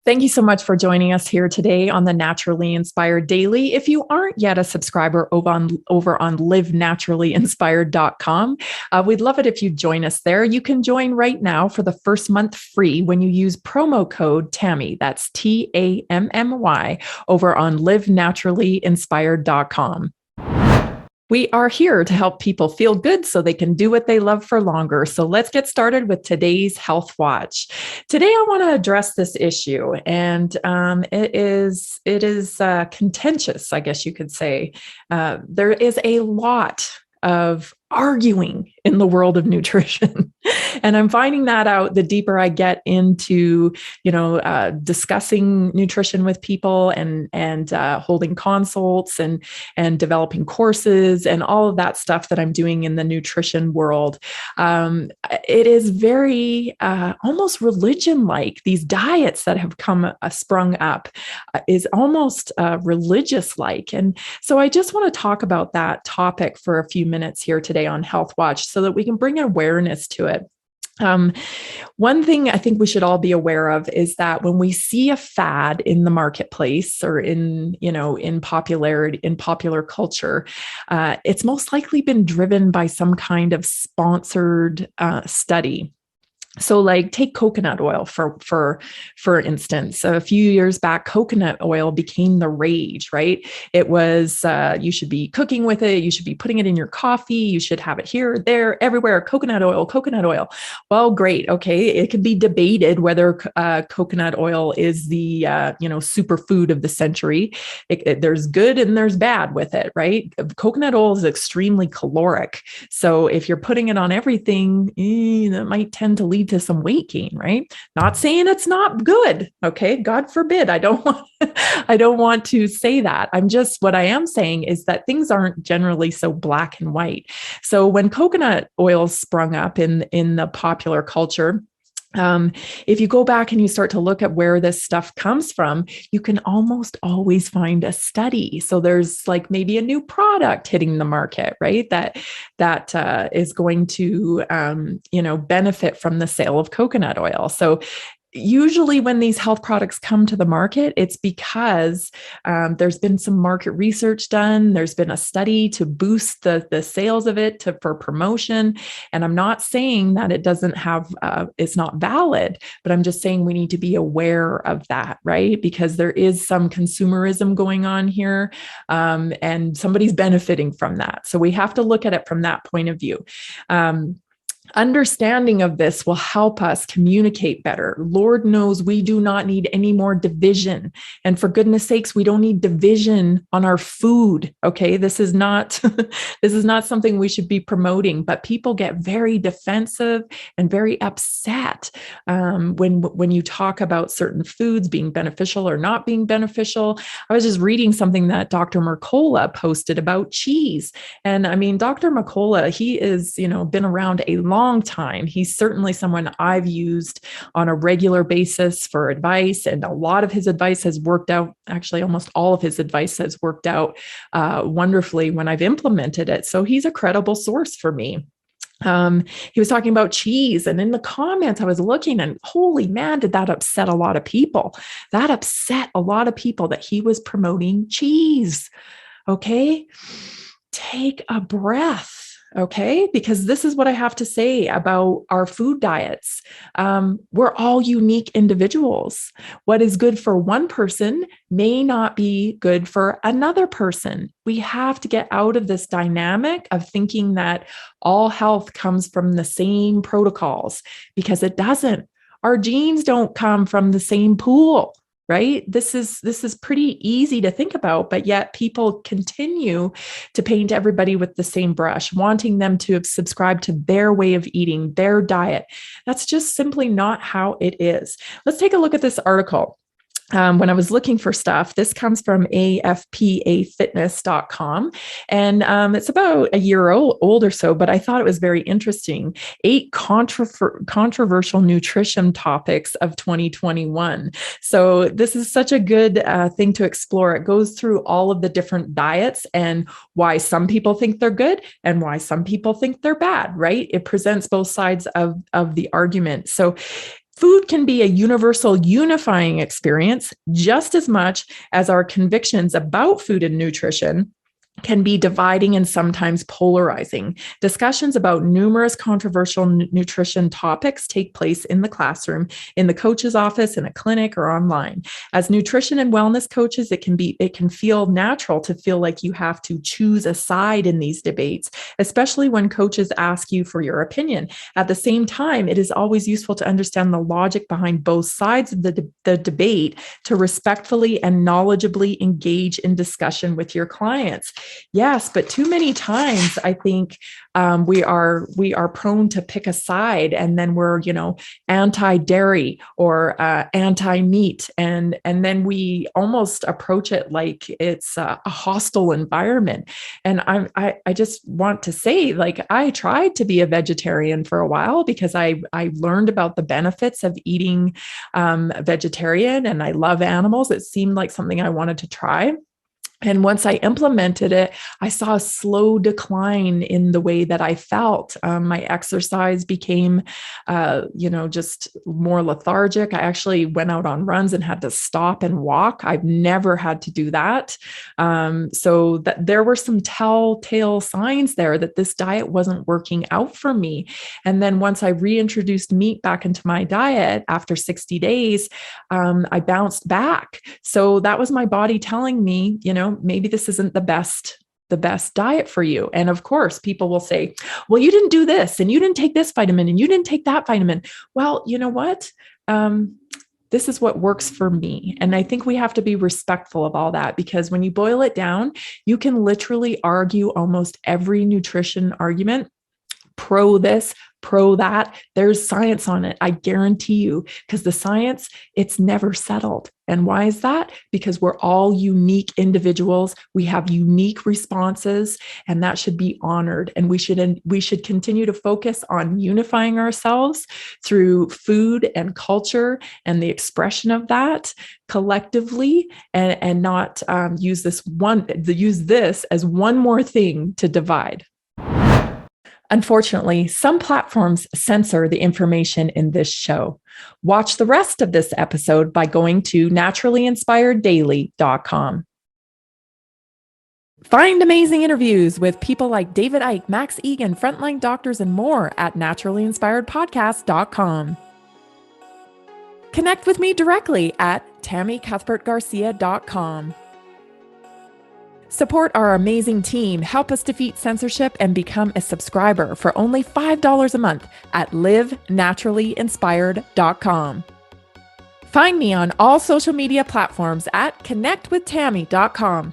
Thank you so much for joining us here today on the Naturally Inspired Daily. If you aren't yet a subscriber over on livenaturallyinspired.com, we'd love it if you join us there. You can join right now for the first month free when you use promo code Tammy. That's TAMMY over on livenaturallyinspired.com. We are here to help people feel good so they can do what they love for longer. So let's get started with today's Health Watch. Today, I want to address this issue, and it is contentious, I guess you could say. There is a lot of arguing in the world of nutrition. And I'm finding that out the deeper I get into, discussing nutrition with people and holding consults and developing courses and all of that stuff that I'm doing in the nutrition world. It is very almost religion-like. These diets that have sprung up is almost religious-like. And so I just want to talk about that topic for a few minutes here today on Health Watch so that we can bring awareness to it. One thing I think we should all be aware of is that when we see a fad in the marketplace or in popularity, in popular culture, it's most likely been driven by some kind of sponsored study. So like take coconut oil for instance. A few years back, coconut oil became the rage, right? It was, you should be cooking with it. You should be putting it in your coffee. You should have it here, there, everywhere. Coconut oil, coconut oil. Well, great. Okay. It can be debated whether coconut oil is the, superfood of the century. There's good and there's bad with it, right? Coconut oil is extremely caloric. So if you're putting it on everything, that might tend to lead to some weight gain, right? Not saying it's not good. Okay. God forbid. I don't want to say that. What I am saying is that things aren't generally so black and white. So when coconut oil sprung up in the popular culture, if you go back and you start to look at where this stuff comes from, you can almost always find a study. So there's like maybe a new product hitting the market, right? That is going to, benefit from the sale of coconut oil. So usually when these health products come to the market, it's because there's been some market research done. There's been a study to boost the sales of it for promotion. And I'm not saying that it doesn't have, it's not valid, but I'm just saying we need to be aware of that, right? Because there is some consumerism going on here, and somebody's benefiting from that. So we have to look at it from that point of view. Understanding of this will help us communicate better. Lord knows we do not need any more division. And for goodness sakes, we don't need division on our food. Okay. This is not something we should be promoting, but people get very defensive and very upset when you talk about certain foods being beneficial or not being beneficial. I was just reading something that Dr. Mercola posted about cheese. And I mean, Dr. Mercola, he is, been around a long time. He's certainly someone I've used on a regular basis for advice, and a lot of his advice has worked out. Actually, almost all of his advice has worked out wonderfully when I've implemented it. So he's a credible source for me. He was talking about cheese, and in the comments I was looking, and holy man, did that upset a lot of people. That upset a lot of people that he was promoting cheese. Okay. Take a breath. Okay, because this is what I have to say about our food diets. We're all unique individuals. What is good for one person may not be good for another person. We have to get out of this dynamic of thinking that all health comes from the same protocols, because it doesn't. Our genes don't come from the same pool. Right? This is pretty easy to think about, but yet people continue to paint everybody with the same brush, wanting them to subscribe to their way of eating, their diet. That's just simply not how it is. Let's take a look at this article. When I was looking for stuff, this comes from afpafitness.com, and it's about a year old or so, but I thought it was very interesting. 8 controversial nutrition topics of 2021. So this is such a good thing to explore. It goes through all of the different diets and why some people think they're good and why some people think they're bad, right? It presents both sides of the argument. So Food can be a universal unifying experience just as much as our convictions about food and nutrition can be dividing and sometimes polarizing. Discussions about numerous controversial nutrition topics take place in the classroom, in the coach's office, in a clinic, or online. As nutrition and wellness coaches, it can feel natural to feel like you have to choose a side in these debates, especially when coaches ask you for your opinion. At the same time, it is always useful to understand the logic behind both sides of the debate to respectfully and knowledgeably engage in discussion with your clients. Yes, but too many times I think we are prone to pick a side, and then we're anti-dairy or anti-meat, and then we almost approach it like it's a hostile environment. And I just want to say, like, I tried to be a vegetarian for a while because I learned about the benefits of eating vegetarian, and I love animals. It seemed like something I wanted to try. And once I implemented it, I saw a slow decline in the way that I felt. My exercise became, just more lethargic. I actually went out on runs and had to stop and walk. I've never had to do that. So that there were some telltale signs there that this diet wasn't working out for me. And then once I reintroduced meat back into my diet after 60 days, I bounced back. So that was my body telling me, maybe this isn't the best diet for you. And of course, people will say, well, you didn't do this, and you didn't take this vitamin, and you didn't take that vitamin. Well, you know what? This is what works for me. And I think we have to be respectful of all that, because when you boil it down, you can literally argue almost every nutrition argument, pro this, pro that. There's science on it. I guarantee you, because the science, it's never settled. And why is that? Because we're all unique individuals. We have unique responses, and that should be honored. And we should continue to focus on unifying ourselves through food and culture and the expression of that collectively, and not use this as one more thing to divide. Unfortunately, some platforms censor the information in this show. Watch the rest of this episode by going to naturallyinspireddaily.com. Find amazing interviews with people like David Icke, Max Egan, frontline doctors, and more at naturallyinspiredpodcast.com. Connect with me directly at tammycuthbertgarcia.com. Support our amazing team. Help us defeat censorship and become a subscriber for only $5 a month at livenaturallyinspired.com. Find me on all social media platforms at connectwithtammy.com.